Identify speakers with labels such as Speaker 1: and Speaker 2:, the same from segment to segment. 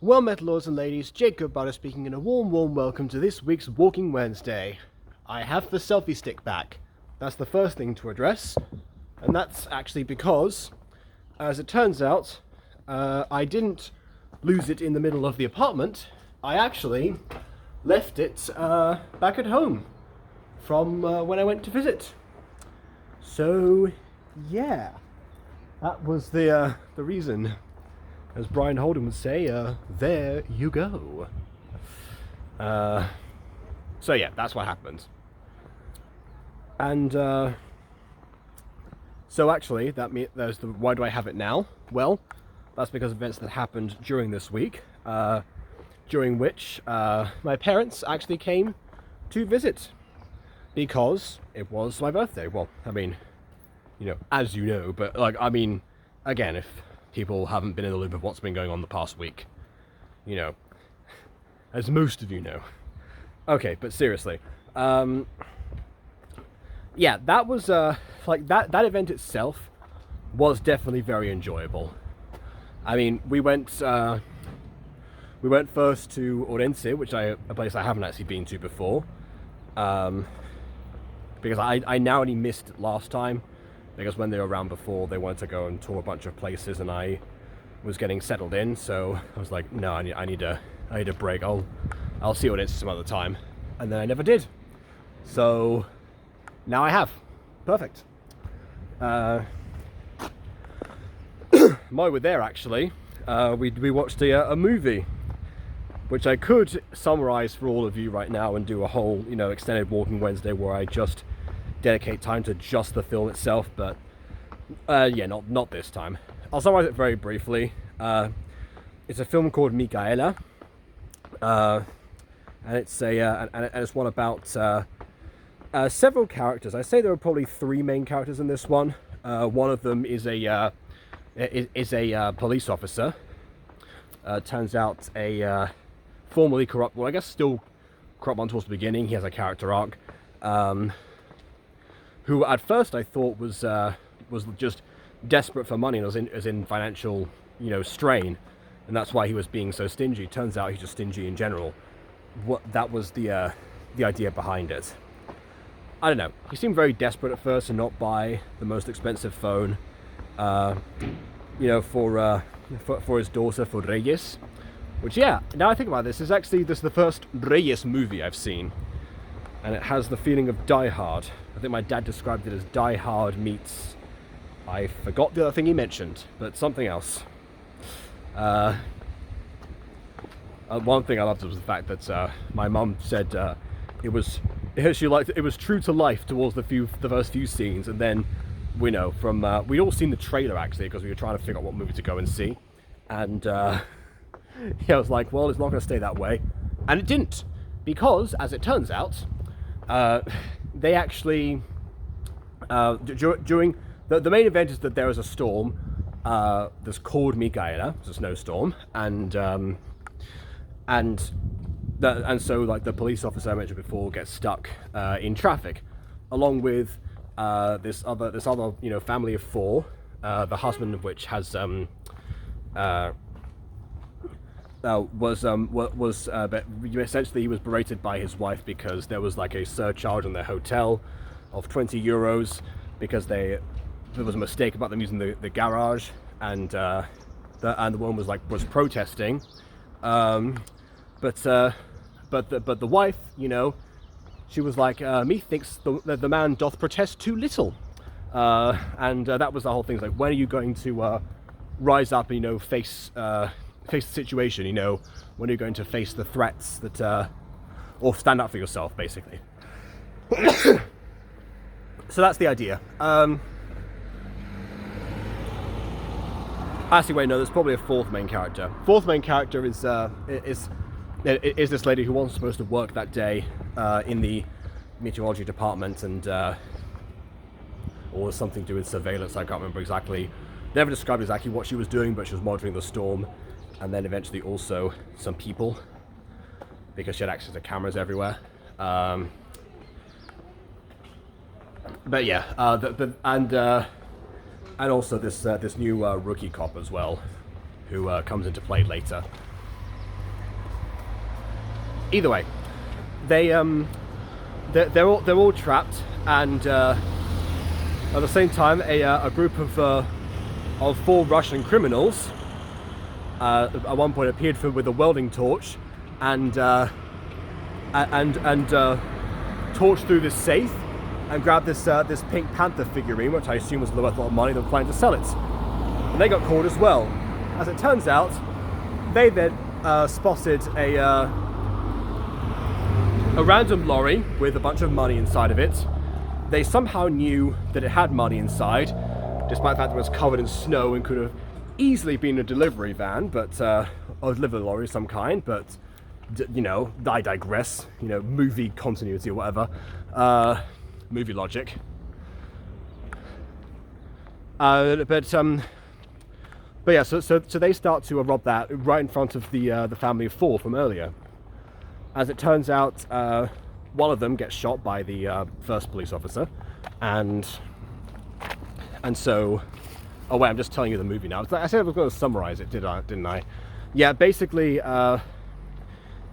Speaker 1: Well met, lords and ladies, Jacob Butter speaking, and a warm welcome to this week's Walking Wednesday. I have the selfie stick back. That's the first thing to address, and that's actually because, as it turns out, I didn't lose it in the middle of the apartment. I actually left it back at home from when I went to visit. So, yeah, that was the reason. As Brian Holden would say, there you go. So yeah, that's what happened. And so actually, there's the why do I have it now? Well, that's because of events that happened during this week, during which my parents actually came to visit because it was my birthday. Well, I mean, as you know, but again, if people haven't been in the loop of what's been going on the past week, as most of you know. Okay, but seriously, yeah, that was that event itself was definitely very enjoyable. I mean, we went first to Orense, which a place I haven't actually been to before, because I narrowly missed it last time. Because when they were around before, they wanted to go and tour a bunch of places, and I was getting settled in, so I was like, no, I need a break. I'll see what it's some other time, and then I never did. So now I have. Perfect. While we were there, actually, we watched a movie, which I could summarize for all of you right now and do a whole extended Walking Wednesday where I just dedicate time to just the film itself, but yeah, not this time. I'll summarize it very briefly. It's a film called Micaela, and it's it's one about several characters. I say there are probably three main characters in this one. One of them is a police officer. Turns out a formerly corrupt, well, I guess still corrupt one towards the beginning. He has a character arc. Who at first I thought was just desperate for money and was in financial strain, and that's why he was being so stingy. Turns out he's just stingy in general. That was the idea behind it. I don't know. He seemed very desperate at first and not buy the most expensive phone, for his daughter, for Reyes. Which, yeah, now I think about this, is the first Reyes movie I've seen. And it has the feeling of Die Hard. I think my dad described it as Die Hard meets... I forgot the other thing he mentioned, but something else. One thing I loved was the fact that my mum said it was true to life towards the first few scenes, and then we'd all seen the trailer actually because we were trying to figure out what movie to go and see, and yeah, I was like, well, it's not going to stay that way, and it didn't, because as it turns out, they actually during the main event is that there is a storm that's called Micaela. It's a snowstorm, and so the police officer I mentioned before gets stuck in traffic, along with this other family of four, the husband of which has essentially he was berated by his wife because there was like a surcharge on their hotel of 20 euros because there was a mistake about them using the garage, and the woman was protesting, but the wife, she was like, methinks the man doth protest too little, and that was the whole thing. It's like, when are you going to rise up and face the situation? When are you going to face the threats that or stand up for yourself, basically? So that's the idea. Actually, wait, no, there's probably a fourth main character. Fourth main character is this lady who wasn't supposed to work that day in the meteorology department, and or something to do with surveillance. I can't remember exactly. They never described exactly what she was doing, but she was monitoring the storm, and then eventually also some people, because she had access to cameras everywhere. But yeah, and also this new rookie cop as well, who comes into play later. Either way, they're all trapped, and at the same time, a group of 4 Russian criminals at one point appeared with a welding torch and torched through this safe and grabbed this Pink Panther figurine, which I assume was worth a lot of money. They were planning to sell it, and they got caught as well. As it turns out, they then spotted a random lorry with a bunch of money inside of it. They somehow knew that it had money inside, despite the fact that it was covered in snow and could have easily been a delivery van, but or a delivery lorry of some kind. But you know, I digress. You know, movie continuity or whatever, movie logic. But yeah, so they start to rob that right in front of the family of 4 from earlier. As it turns out, one of them gets shot by the first police officer, and so, oh wait, I'm just telling you the movie now. I said I was going to summarize it, didn't I? Yeah, basically, one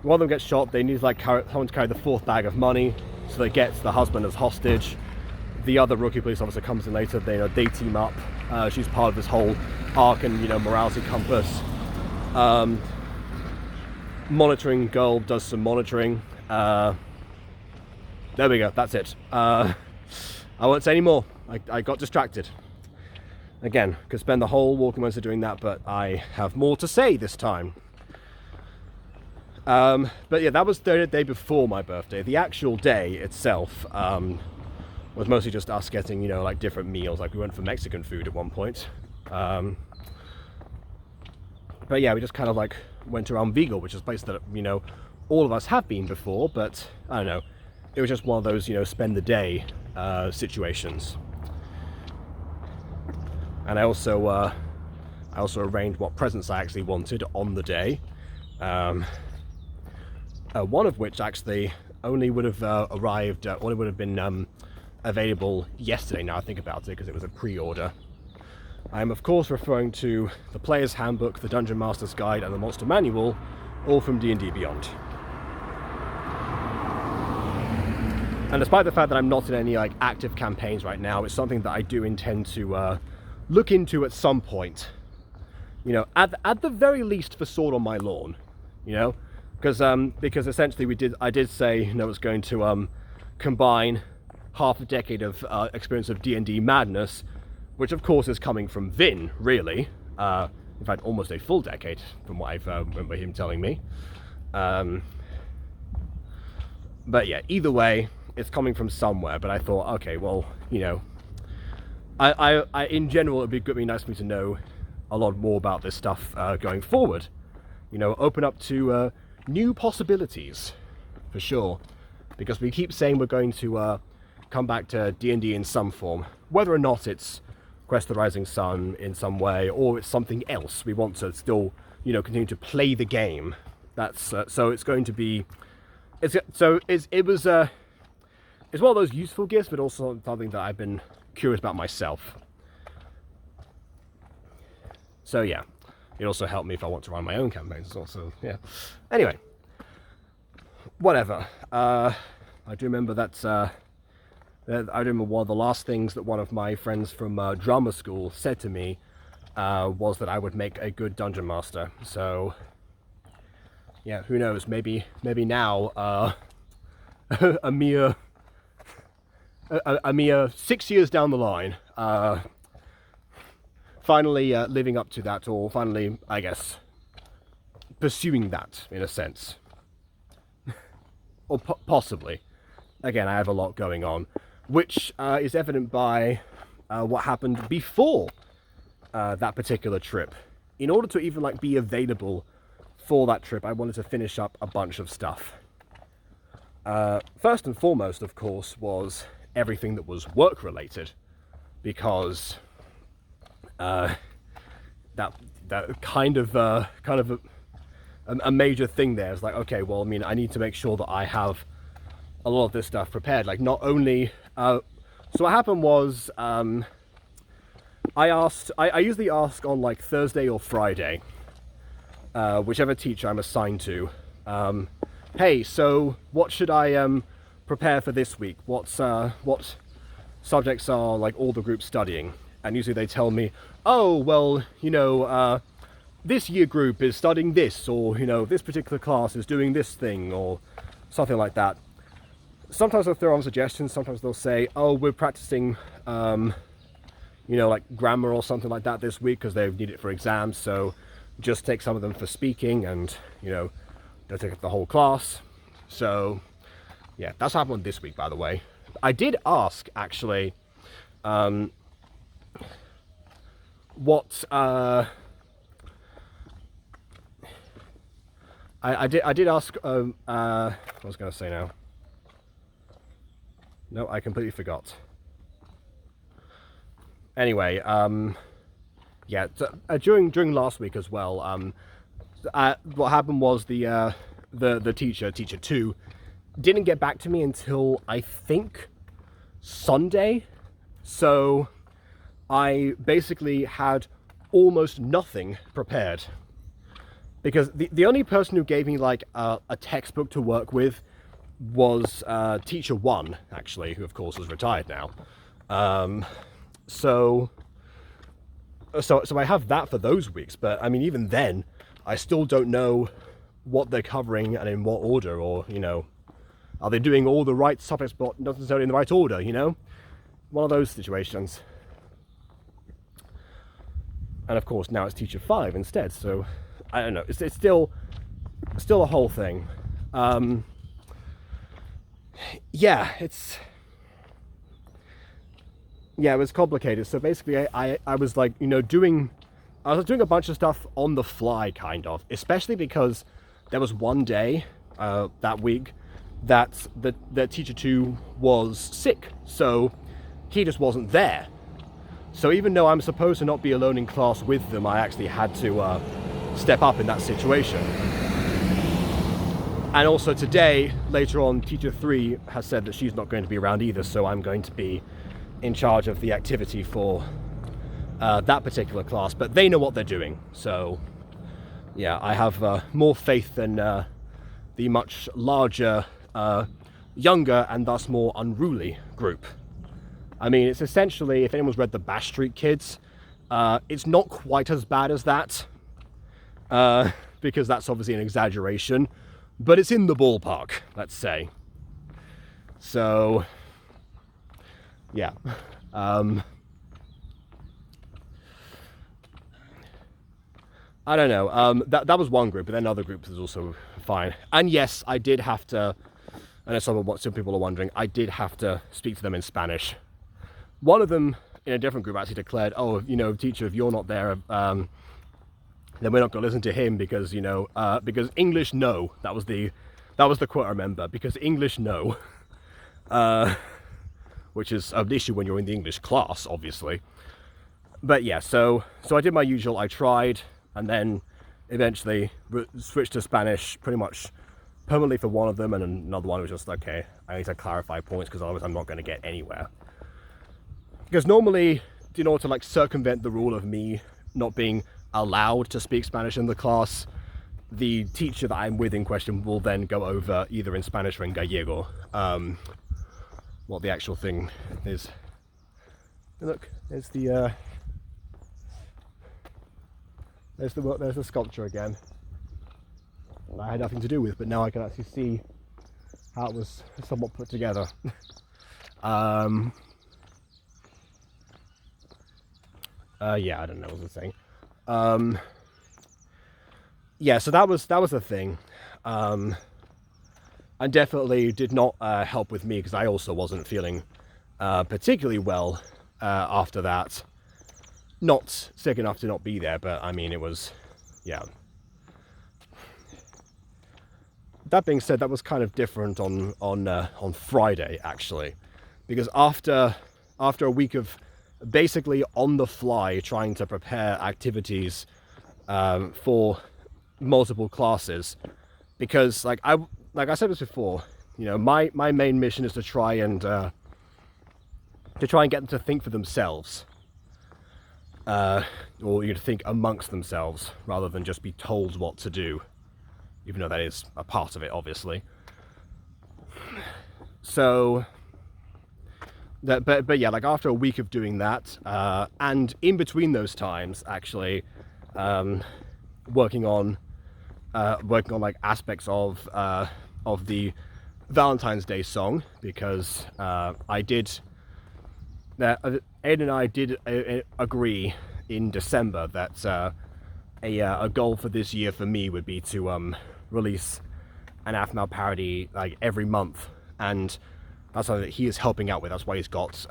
Speaker 1: of them gets shot. They need to someone to carry the 4th bag of money, so they get the husband as hostage. The other rookie police officer comes in later. They team up. She's part of this whole arc and morality compass. Monitoring girl does some monitoring. There we go. That's it. I won't say any more. I got distracted. Again, could spend the whole Walking Wednesday doing that, but I have more to say this time. But yeah, that was the day before my birthday. The actual day itself was mostly just us getting, like different meals. Like we went for Mexican food at one point. But yeah, we just kind of like went around Vigo, which is a place that, all of us have been before, but I don't know. It was just one of those, spend the day situations. And I also arranged what presents I actually wanted on the day. One of which actually only would have arrived, only would have been available yesterday, now I think about it, because it was a pre-order. I'm of course referring to the Player's Handbook, the Dungeon Master's Guide, and the Monster Manual, all from D&D Beyond. And despite the fact that I'm not in any active campaigns right now, it's something that I do intend to look into at some point. At the very least for Sword on My Lawn, because essentially I did say it was going to combine half a decade of experience of D&D madness, which of course is coming from Vin, really. In fact, almost a full decade from what I remember him telling me. But yeah, either way, it's coming from somewhere. But I thought, okay, well, I in general, it'd be nice for me to know a lot more about this stuff going forward. Open up to new possibilities, for sure. Because we keep saying we're going to come back to D&D in some form, whether or not it's Quest the Rising Sun in some way, or it's something else. We want to still, continue to play the game. That's so it's going to be. It's one of those useful gifts, but also something that I've been curious about myself. So yeah, it also helped me if I want to run my own campaigns. Also, yeah. Anyway, whatever. I do remember that. I remember one of the last things that one of my friends from drama school said to me was that I would make a good dungeon master. So yeah, who knows? Maybe now a mere 6 years down the line, finally living up to that, or finally, I guess, pursuing that in a sense, or possibly. Again, I have a lot going on, which is evident by what happened before that particular trip. In order to even be available for that trip, I wanted to finish up a bunch of stuff. First and foremost, of course, was everything that was work related, because that kind of a major thing there is like, okay, well, I need to make sure that I have a lot of this stuff prepared. Not only so what happened was I usually ask on Thursday or Friday, whichever teacher I'm assigned to, hey, so what should I prepare for this week? What subjects are like all the groups studying? And usually they tell me, oh, well, this year group is studying this, or this particular class is doing this thing, or something like that. Sometimes they'll throw on suggestions. Sometimes they'll say, oh, we're practicing like grammar or something like that this week because they need it for exams, so just take some of them for speaking, and they'll take up the whole class. So yeah, that's happened this week, by the way. I did ask, actually, what I did ask what I was going to say now. No, I completely forgot. Anyway, yeah, during last week as well, what happened was the teacher 2, didn't get back to me until I think Sunday. So I basically had almost nothing prepared, because the only person who gave me like a textbook to work with was teacher 1, actually, who of course is retired now. So I have that for those weeks, but I mean, even then, I still don't know what they're covering and in what order, or are they doing all the right subjects but not necessarily in the right order, one of those situations. And of course now it's teacher 5 instead, so I don't know, it's still a whole thing. Yeah, it was complicated. So basically I was like, doing a bunch of stuff on the fly, kind of, especially because there was one day that week that the teacher 2 was sick, so he just wasn't there. So even though I'm supposed to not be alone in class with them, I actually had to step up in that situation. And also today, later on, teacher 3 has said that she's not going to be around either, so I'm going to be in charge of the activity for that particular class. But they know what they're doing, so yeah, I have more faith than the much larger, younger, and thus more unruly group. I mean, it's essentially, if anyone's read the Bash Street Kids, it's not quite as bad as that, because that's obviously an exaggeration, but it's in the ballpark, let's say. So yeah, I don't know. That was one group, but then other groups is also fine. And yes, I did have to. I know some people are wondering. I did have to speak to them in Spanish. One of them in a different group actually declared, "Oh, teacher, if you're not there, then we're not going to listen to him because because English no." That was the quote I remember. Because English no, which is an issue when you're in the English class, obviously. But yeah, so I did my usual. I tried, and then eventually switched to Spanish pretty much permanently for one of them, and another one was just, okay, I need to clarify points because otherwise I'm not going to get anywhere. Because normally, in order to like circumvent the rule of me not being allowed to speak Spanish in the class, the teacher that I'm with in question will then go over either in Spanish or in Gallego what the actual thing is. Look, there's the there's the sculpture again that I had nothing to do with, but now I can actually see how it was somewhat put together. Yeah, I don't know what I was saying. Yeah, so that was the thing, and definitely did not help with me because I also wasn't feeling particularly well after that. Not sick enough to not be there, but I mean, it was, yeah. That being said, that was kind of different on Friday, actually, because after a week of basically on the fly trying to prepare activities for multiple classes, because like I said this before, my main mission is to try and get them to think for themselves, or to think amongst themselves rather than just be told what to do. even though that is a part of it, obviously. So, but yeah, like after a week of doing that, and in between those times, actually, working on like aspects of the Valentine's Day song, because Aiden and I did agree in December that a goal for this year for me would be to release an Aphmau parody like every month, and that's something that he is helping out with. That's why he's got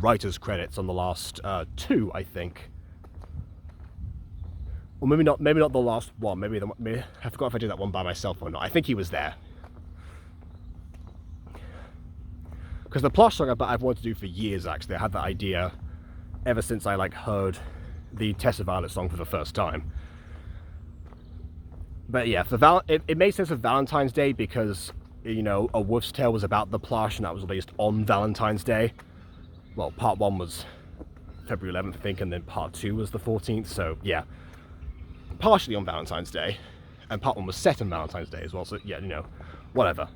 Speaker 1: writer's credits on the last two, I think. Or maybe not the last one. Maybe I forgot if I did that one by myself or not. I think he was there. Because the plush song I've wanted to do for years, actually. I had that idea ever since I like heard the Tessa Violet song for the first time. But yeah, it made sense for Valentine's Day because, you know, A Wolf's Tale was about the plush and that was released on Valentine's Day. Well, part 1 was February 11th, I think, and then part 2 was the 14th, so yeah. Partially on Valentine's Day, and part 1 was set on Valentine's Day as well, so yeah, you know, whatever.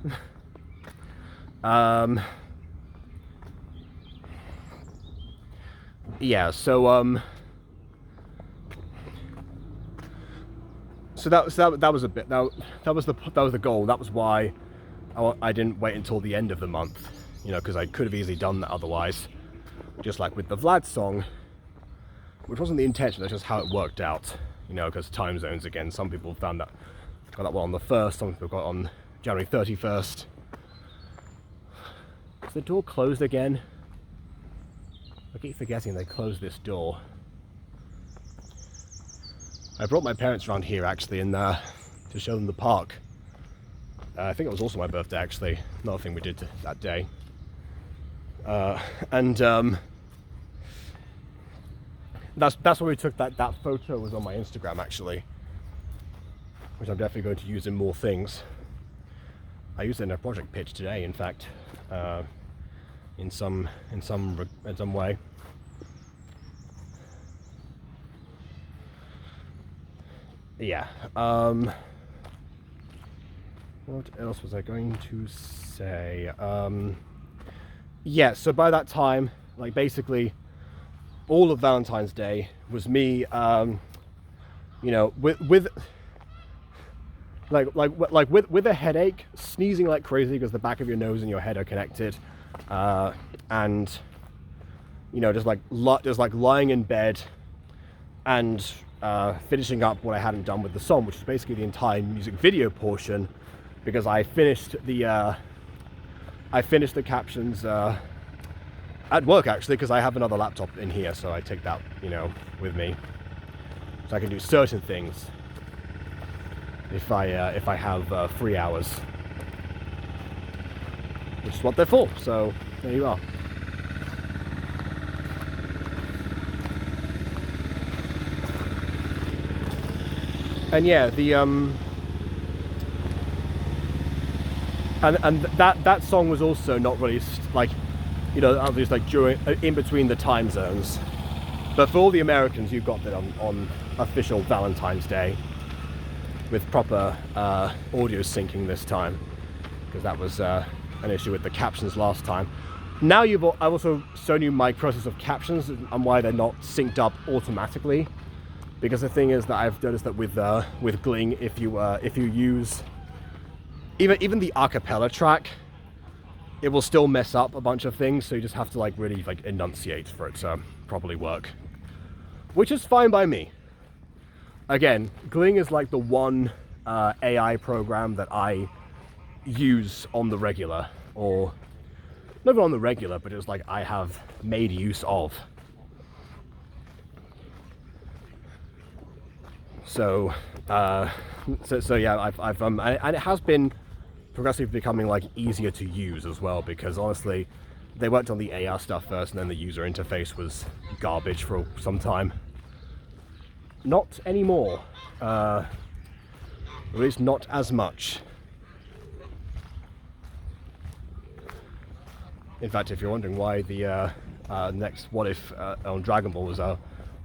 Speaker 1: Yeah, so that was a bit, that was the goal. That was why I didn't wait until the end of the month, you know, because I could have easily done that otherwise. Just like with the Vlad song, which wasn't the intention, that's just how it worked out, you know, because time zones again. Some people got that one on the 1st, some people got it on January 31st. Is the door closed again? I keep forgetting they closed this door. I brought my parents around here actually and to show them the park. I think it was also my birthday actually, another thing we did that day. That's where we took that photo, was on my Instagram actually, which I'm definitely going to use in more things. I used it in a project pitch today, in fact, in some way. Yeah. What else was I going to say? Yeah. So by that time, like basically, all of Valentine's Day was me, you know, with a headache, sneezing like crazy because the back of your nose and your head are connected, and you know, just like lying in bed and finishing up what I hadn't done with the song, which is basically the entire music video portion, because I finished the captions at work actually, because I have another laptop in here, so I take that, you know, with me, so I can do certain things if I have 3 hours, which is what they're for. So there you are. And yeah, the and that song was also not released, like, you know, obviously like during, in between the time zones. But for all the Americans, you got that on official Valentine's Day with proper audio syncing this time, because that was an issue with the captions last time. Now I've also shown you my process of captions and why they're not synced up automatically. Because the thing is that I've noticed that with Gling, if you use even the a cappella track, it will still mess up a bunch of things. So you just have to like really like enunciate for it to properly work, which is fine by me. Again, Gling is like the one AI program that I use on the regular, or not on the regular, but it's like I have made use of. So yeah, and it has been progressively becoming like easier to use as well, because honestly, they worked on the AR stuff first, and then the user interface was garbage for some time. Not anymore, or at least not as much. In fact, if you're wondering why the next What If on Dragon Ball was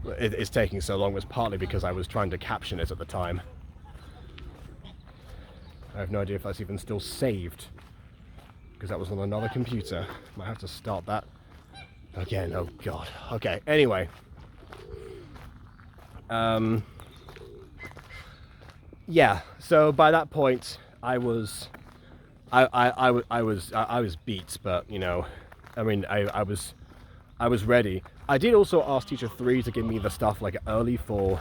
Speaker 1: it's taking so long, was partly because I was trying to caption it at the time. I have no idea if that's even still saved, because that was on another computer. Might have to start that again. Oh god. Okay, anyway. Yeah, so by that point I was beat, but you know, I mean, I was ready. I did also ask teacher 3 to give me the stuff like early for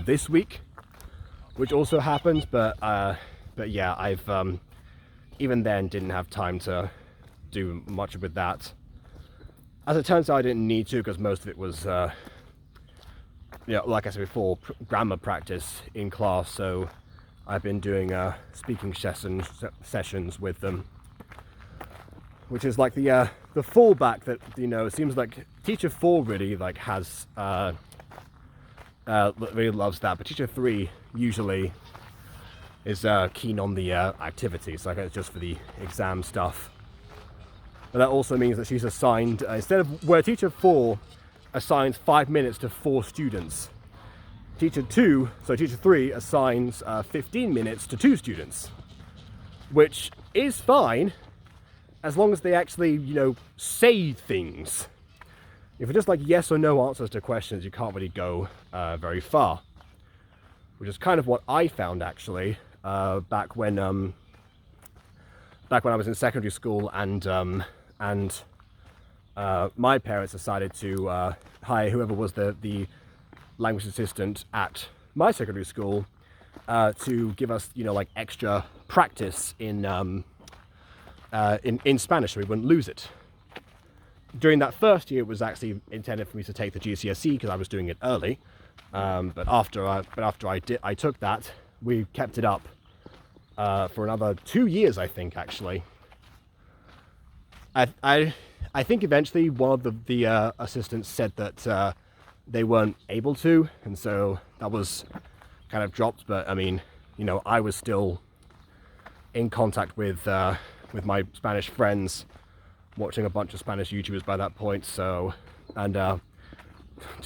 Speaker 1: this week, which also happened, but yeah, I've even then didn't have time to do much with that. As it turns out, I didn't need to, because most of it was you know, like I said before, grammar practice in class, so I've been doing speaking sessions with them, which is like the fallback that, you know, it seems like teacher 4 really like has really loves that, but teacher 3 usually is keen on the activities, like it's just for the exam stuff. But that also means that she's assigned, instead of where teacher 4 assigns 5 minutes to 4 students, teacher 3 assigns 15 minutes to 2 students, which is fine as long as they actually, you know, say things. If it's just like yes or no answers to questions, you can't really go very far, which is kind of what I found actually back when I was in secondary school, and my parents decided to hire whoever was the language assistant at my secondary school to give us, you know, like extra practice in Spanish, so we wouldn't lose it. During that first year, it was actually intended for me to take the GCSE because I was doing it early. But after I took that, we kept it up for another 2 years, I think, actually. I think eventually one of the assistants said that they weren't able to, and so that was kind of dropped. But I mean, you know, I was still in contact with my Spanish friends, watching a bunch of Spanish YouTubers by that point. So, and to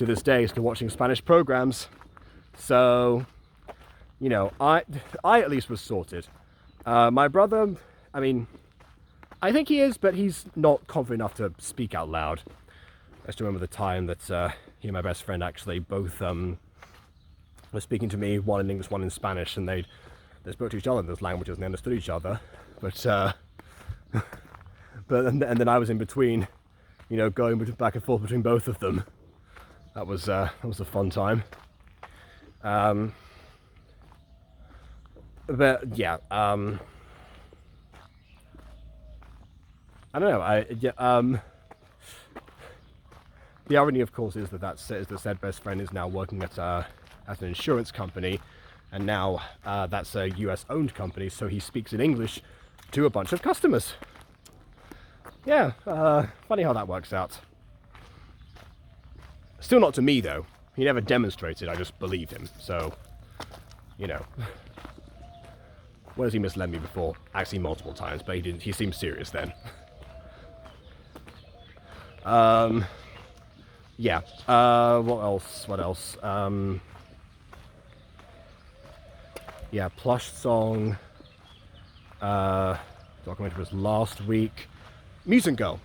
Speaker 1: this day, still watching Spanish programs. So, you know, I at least was sorted. My brother, I mean, I think he is, but he's not confident enough to speak out loud. I still remember the time that he and my best friend actually both were speaking to me, one in English, one in Spanish, and they spoke to each other in those languages and they understood each other. But and then I was in between, you know, going back and forth between both of them. That was a fun time. But yeah, I don't know. The irony, of course, is that said best friend is now working at an insurance company, and now that's a US-owned company, so he speaks in English to a bunch of customers. Yeah, funny how that works out. Still not to me, though. He never demonstrated, I just believed him, so, you know. Where has he misled me before? Actually, multiple times, but he seemed serious then. Yeah, what else? Yeah, Plush Song, documentary was last week. Music Girl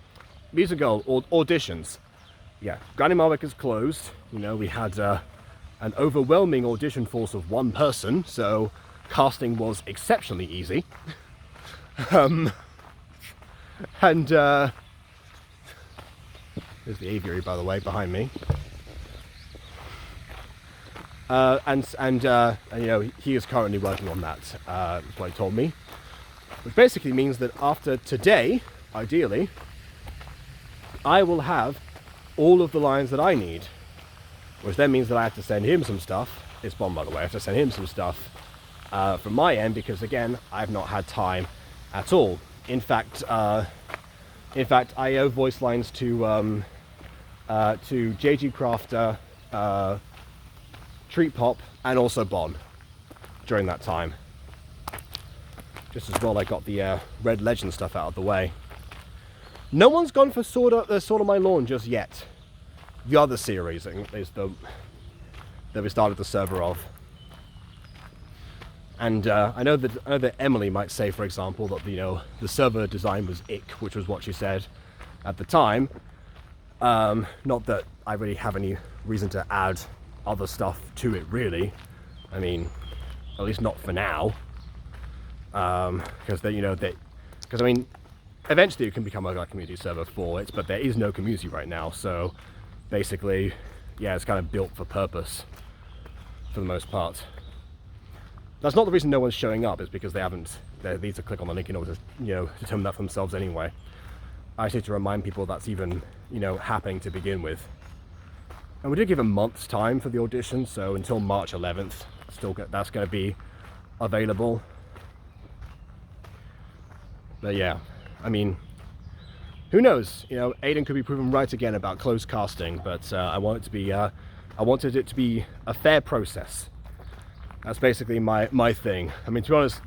Speaker 1: auditions. Yeah, Granny Marwick is closed. You know, we had an overwhelming audition force of 1 person, so casting was exceptionally easy. And there's the aviary, by the way, behind me. And you know, he is currently working on that. That's what he told me. Which basically means that after today, ideally, I will have all of the lines that I need. Which then means that I have to send him some stuff. It's Bond, by the way. I have to send him some stuff from my end because, again, I've not had time at all. In fact, I owe voice lines to JG Crafter, Treat Pop, and also Bon during that time. Just as well I got the Red Legend stuff out of the way. No one's gone for Sword of My Lawn just yet. The other series is that we started the server of. And I know that Emily might say, for example, that the server design was ick, which was what she said at the time. Not that I really have any reason to add other stuff to it, really. I mean, at least not for now. Because I mean, eventually it can become a community server for it, but there is no community right now. So basically, yeah, it's kind of built for purpose for the most part. That's not the reason no one's showing up, is because they need to click on the link in order to, determine that for themselves anyway. I just need to remind people that's even, happening to begin with. And we did give a month's time for the audition, so until March 11th, that's going to be available. But yeah, I mean, who knows? Aiden could be proven right again about closed casting, but I wanted it to be a fair process. That's basically my thing. I mean, to be honest,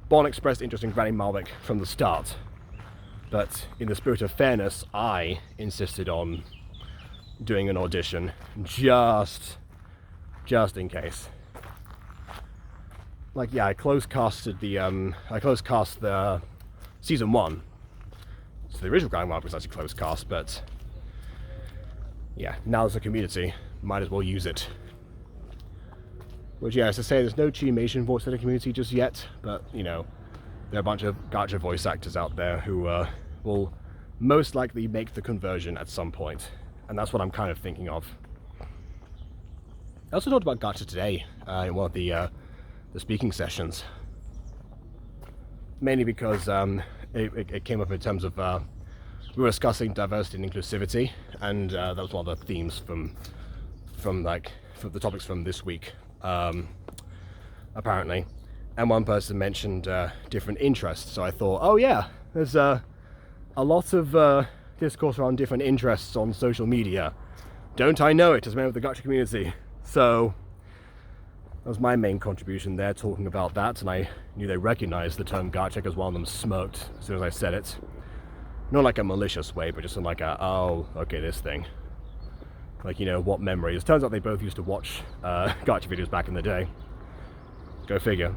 Speaker 1: Bon expressed interest in Granny Malwick from the start, but in the spirit of fairness, I insisted on doing an audition just in case. I closed cast the season 1. So the original Granny Malwick was actually closed cast, but yeah, now as a community, might as well use it. Which, yeah, as I say, there's no Chimation voice in the community just yet, but, there are a bunch of Gacha voice actors out there who will most likely make the conversion at some point, and that's what I'm kind of thinking of. I also talked about Gacha today in one of the speaking sessions, mainly because it came up in terms of we were discussing diversity and inclusivity, and that was one of the themes from the topics from this week. Apparently, and one person mentioned different interests, so I thought, oh yeah, there's a lot of discourse around different interests on social media. Don't I know it as a member of the Gacha community? So that was my main contribution there, talking about that, and I knew they recognized the term Gacha because one of them smirked as soon as I said it. Not like a malicious way, but just in oh, okay, this thing. What memories. Turns out they both used to watch Gacha videos back in the day. Go figure.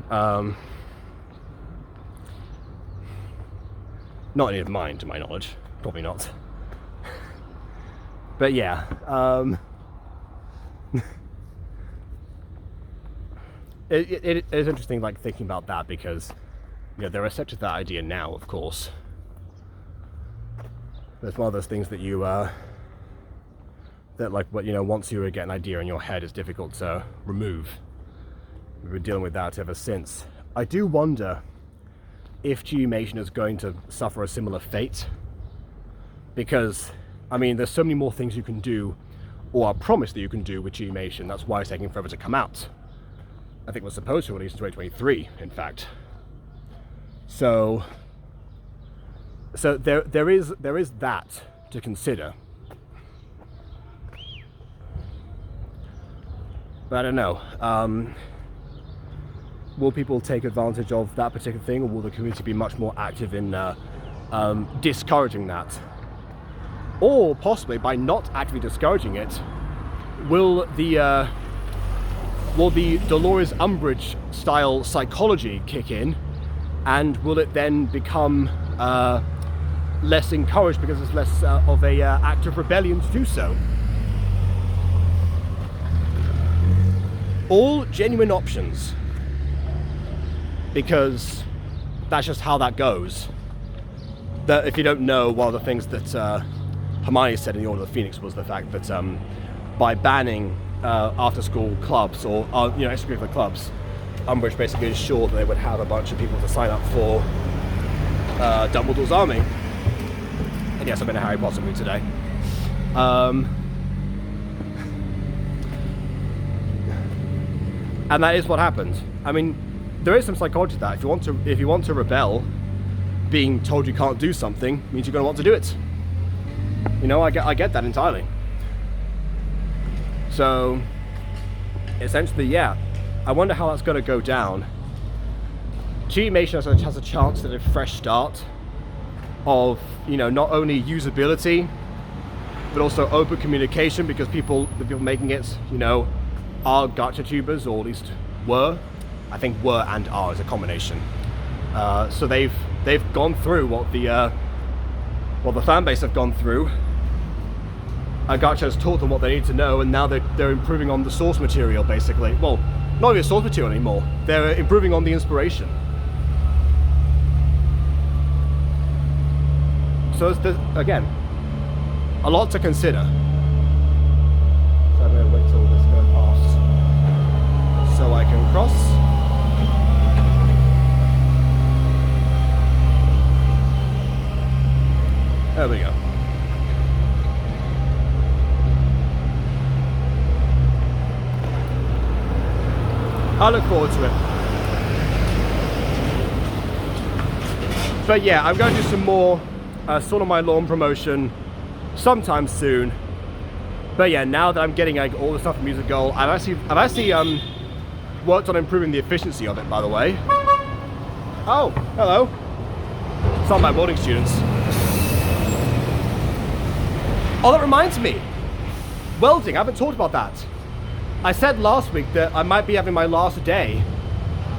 Speaker 1: Not any of mine, to my knowledge. Probably not. But yeah. It is interesting, thinking about that, because they're receptive to that idea now, of course. But it's one of those things that you once you get an idea in your head, it's difficult to remove. We've been dealing with that ever since. I do wonder if Chimation is going to suffer a similar fate, because I mean, there's so many more things you can do, or are promised that you can do with Chimation. That's why it's taking forever to come out. I think it was supposed to release in 2023, in fact. So there is that to consider. But I don't know. Will people take advantage of that particular thing, or will the community be much more active in discouraging that? Or possibly, by not actively discouraging it, will the Dolores Umbridge style psychology kick in, and will it then become less encouraged because it's less of a act of rebellion to do so? All genuine options, because that's just how that goes. That, if you don't know, one of the things that Hermione said in the Order of the Phoenix was the fact that by banning after-school clubs or extracurricular clubs, Umbridge basically ensured that they would have a bunch of people to sign up for Dumbledore's army. And yes, I'm in a Harry Potter mood today. And that is what happened. I mean, there is some psychology to that. If you want to rebel, being told you can't do something means you're going to want to do it. I get that entirely. So, essentially, yeah. I wonder how that's going to go down. Chimation has a chance at a fresh start of, not only usability, but also open communication, because the people making it, are Gacha tubers, or at least were. I think were and are is a combination. So they've gone through what the fan base have gone through. Gacha has taught them what they need to know, and now they're improving on the source material, basically. Well, not even source material anymore. They're improving on the inspiration. So there's, again, a lot to consider. So I'm going to wait till this goes past so I can cross. There we go. I look forward to it. But yeah, I'm going to do some more sort of my lawn promotion sometime soon. But yeah, now that I'm getting like all the stuff from Music Goal, I've actually worked on improving the efficiency of it, by the way. Oh, hello. Some of my welding students. Oh, that reminds me. Welding, I haven't talked about that. I said last week that I might be having my last day,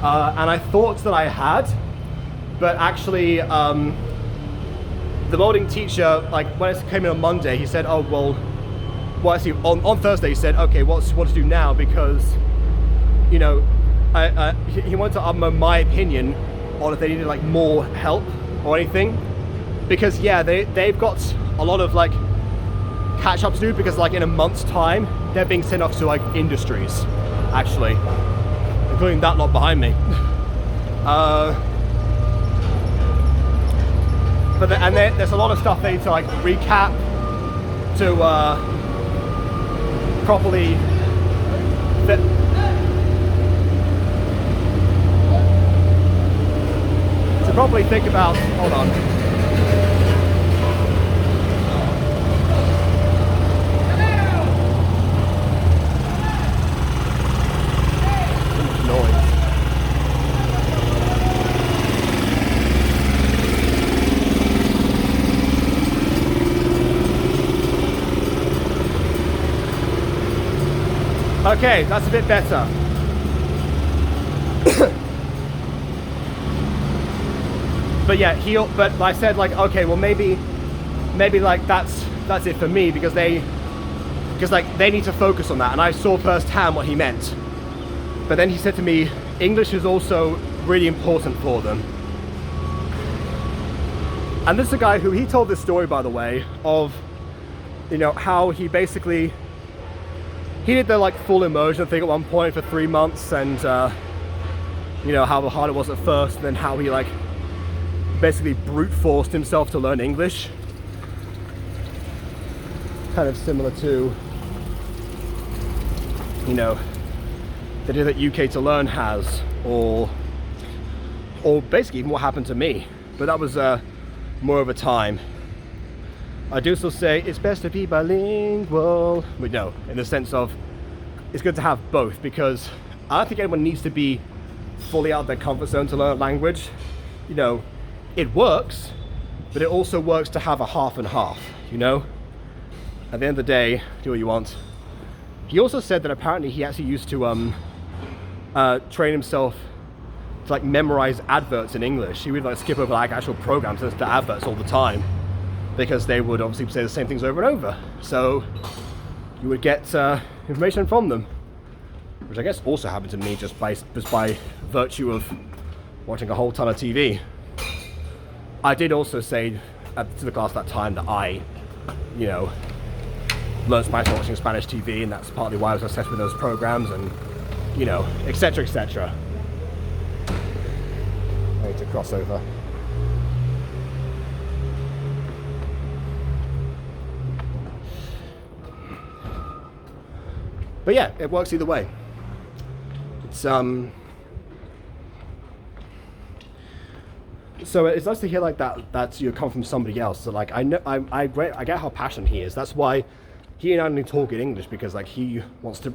Speaker 1: and I thought that I had, but actually the welding teacher, like when I came in on Monday, he said, oh, well actually on Thursday he said, okay, what to do now, because, you know, he wanted to my opinion on if they needed like more help or anything, because yeah, they've got a lot of like catch up to do, because like in a month's time they're being sent off to like industries, actually, including that lot behind me. And there's a lot of stuff they need to like recap to properly think about. Hold on. Okay, that's a bit better. But yeah, but I said like, okay, well maybe like that's it for me, because they need to focus on that, and I saw firsthand what he meant. But then he said to me, English is also really important for them. And this is a guy who, he told this story, by the way, of, you know, how he basically, he did the like full immersion thing at one point for 3 months, and you know, how hard it was at first, and then how he like basically brute forced himself to learn English. Kind of similar to, you know, the idea that UK to Learn has, or basically even what happened to me. But that was more of a time. I do still say it's best to be bilingual. But no, in the sense of it's good to have both, because I don't think anyone needs to be fully out of their comfort zone to learn a language. You know, it works, but it also works to have a half and half, you know? At the end of the day, do what you want. He also said that apparently he actually used to train himself to like memorize adverts in English. He would like skip over like actual programs and the adverts all the time, because they would obviously say the same things over and over. So you would get information from them, which I guess also happened to me just by virtue of watching a whole ton of TV. I did also say to the class that time that I, you know, learned Spanish watching Spanish TV, and that's partly why I was obsessed with those programs, and, you know, etc, etc. I need to cross over. But yeah, it works either way. It's so it's nice to hear like that you come from somebody else. So like I know I get how passionate he is. That's why he and I only talk in English, because like he wants to,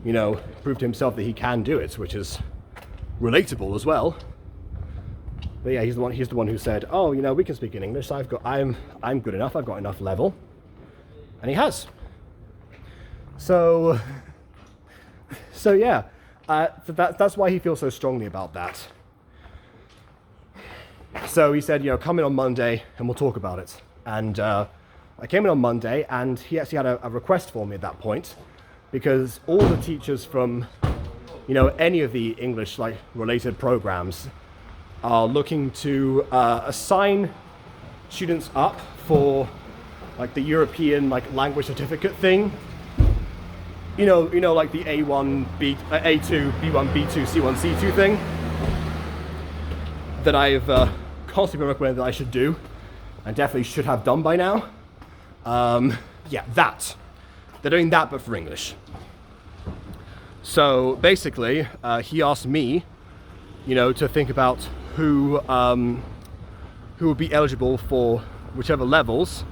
Speaker 1: you know, prove to himself that he can do it, which is relatable as well. But yeah, he's the one who said, oh, you know, we can speak in English. So I'm good enough. I've got enough level, and he has. So yeah, So that's why he feels so strongly about that. So he said, come in on Monday and we'll talk about it. And I came in on Monday, and he actually had a request for me at that point, because all the teachers from, any of the English related programs are looking to assign students up for the European language certificate thing. The A1, A2, B1, B2, C1, C2 thing that I've constantly been recommended that I should do, and definitely should have done by now. That. They're doing that, but for English. So basically, he asked me, to think about who would be eligible for whichever levels,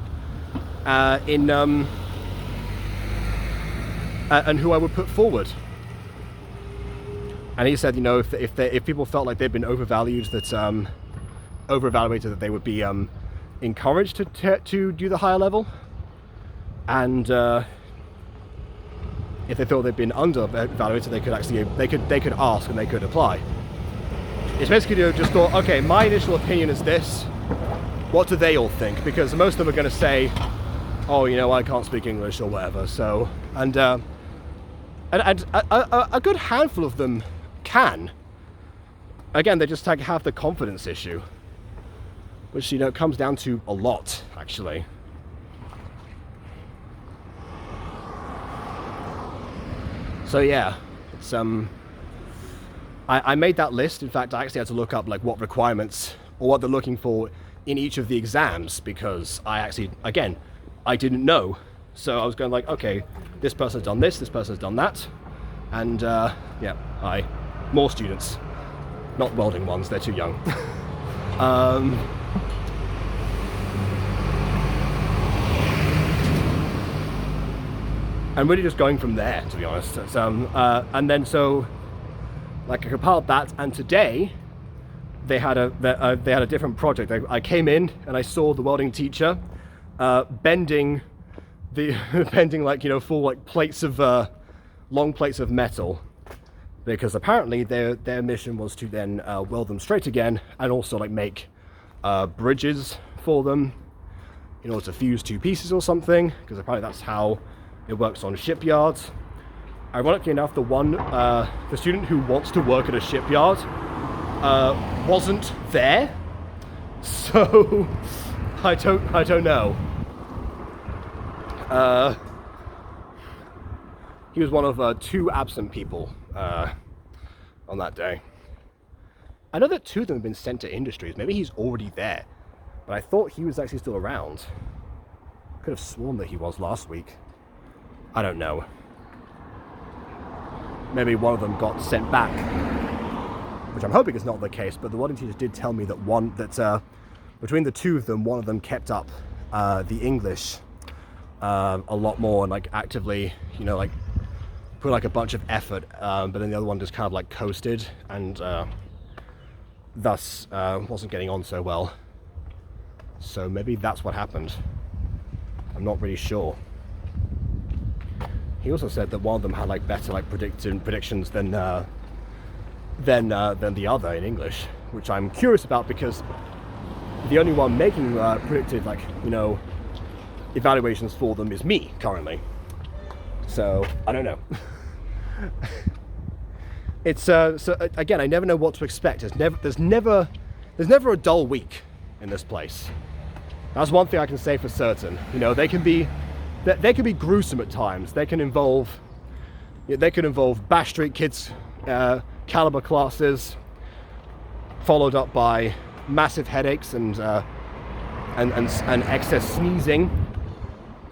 Speaker 1: and who I would put forward. And he said, if people felt like they've been overvalued, overevaluated, that they would be encouraged to do the higher level, and if they thought they'd been undervaluated, they could ask and they could apply. It's basically just thought, okay, my initial opinion is this. What do they all think? Because most of them are going to say, oh, I can't speak English or whatever. So, and a good handful of them can. Again, they just have the confidence issue, which comes down to a lot, actually. So yeah, it's I made that list. In fact, I actually had to look up what requirements or what they're looking for in each of the exams, because I didn't know. So I was going okay, this person's done this person's done that, and more students, not welding ones, they're too young. I'm really just going from there, to be honest. And then so, I compiled that, and today they had a different project. I came in and I saw the welding teacher bending full plates of long plates of metal, because apparently their mission was to then weld them straight again, and also make bridges for them in order to fuse two pieces or something, because apparently that's how it works on shipyards. Ironically enough, the student who wants to work at a shipyard wasn't there, so I don't know. He was one of two absent people on that day. I know that two of them have been sent to Industries. Maybe he's already there, but I thought he was actually still around. Could have sworn that he was last week. I don't know. Maybe one of them got sent back, which I'm hoping is not the case, but the welding teacher did tell me that between the two of them, one of them kept up the English a lot more, and actively, put a bunch of effort, but then the other one just kind of coasted, and thus wasn't getting on so well. So maybe that's what happened. I'm not really sure. He also said that one of them had better predictions than the other in English, which I'm curious about, because the only one making predicted evaluations for them is me currently. So I don't know. It's so again, I never know what to expect. There's never a dull week in this place. That's one thing I can say for certain. They can be gruesome at times. They can involve Bash Street Kids caliber classes, followed up by massive headaches and excess sneezing,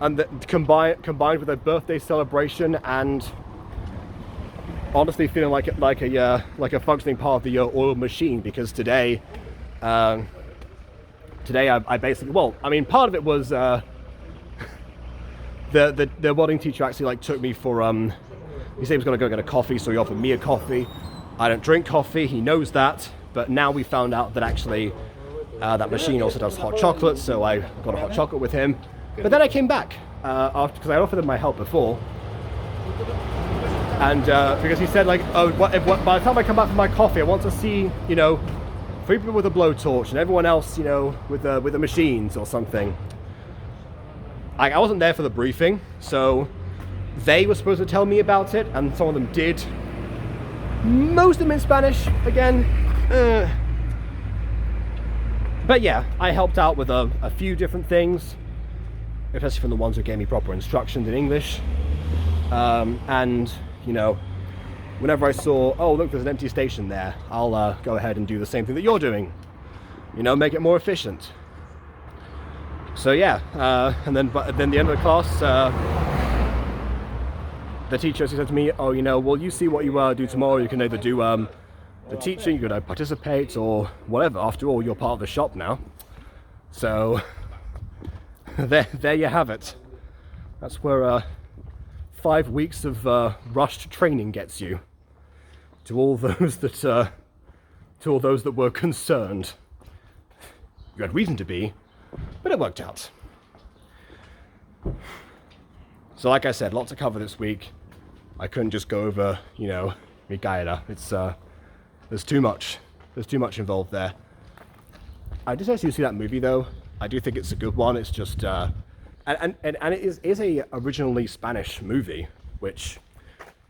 Speaker 1: and combined with a birthday celebration, and honestly feeling like a functioning part of the oiled machine, because today I basically, part of it was the welding teacher actually took me for he said he was going to go get a coffee, so he offered me a coffee. I don't drink coffee, he knows that, but now we found out that actually that machine also does hot chocolate, so I got a hot chocolate with him. But then I came back after, because I offered him my help before, And because he said like, oh, by the time I come back from my coffee, I want to see, you know, 3 people with a blowtorch and everyone else, you know, with the machines or something. I wasn't there for the briefing, so they were supposed to tell me about it, and some of them did. Most of them in Spanish, again. But yeah, I helped out with a few different things, especially from the ones who gave me proper instructions in English. And, you know, whenever I saw, oh look, there's an empty station there, I'll go ahead and do the same thing that you're doing. You know, make it more efficient. So yeah, and then the end of the class, the teacher said to me, oh, you know, well, you see what you do tomorrow. You can either do the teaching, you can participate or whatever. After all, you're part of the shop now. So there you have it. That's where 5 weeks of rushed training gets you. To all those that were concerned. You had reason to be, but it worked out. So like I said, lots to cover this week. I couldn't just go over, you know, Mikaela. It's there's too much. There's too much involved there. I just actually see that movie though. I do think it's a good one. It's just and it is a originally Spanish movie, which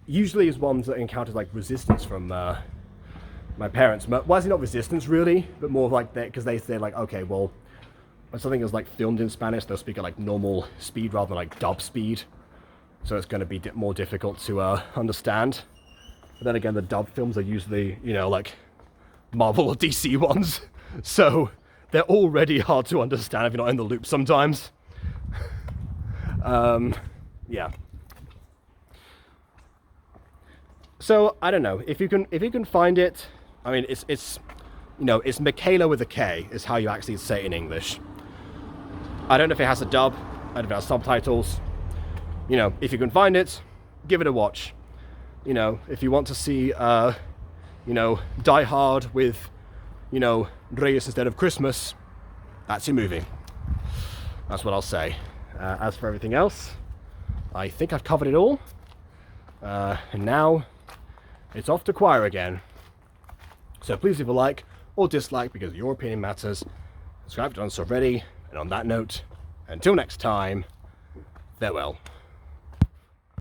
Speaker 1: usually is ones that encounters like resistance from my parents. Well, it's not resistance really, but more of like that, because they say like, okay, well, when something is like filmed in Spanish, they'll speak at like normal speed rather than like dub speed. So it's going to be more difficult to understand. But then again, the dub films are usually, you know, like Marvel or DC ones. So they're already hard to understand if you're not in the loop sometimes. Yeah. So I don't know if you can find it. I mean, it's you know, it's Mikaela with a K is how you actually say it in English. I don't know if it has a dub. I don't know if it has subtitles. You know, if you can find it, give it a watch. You know, if you want to see, you know, Die Hard with, you know, Reyes instead of Christmas, that's your movie. That's what I'll say. As for everything else, I think I've covered it all. And now it's off to choir again. So please leave a like or dislike because your opinion matters. Subscribe if you haven't done so already. And on that note, until next time, farewell.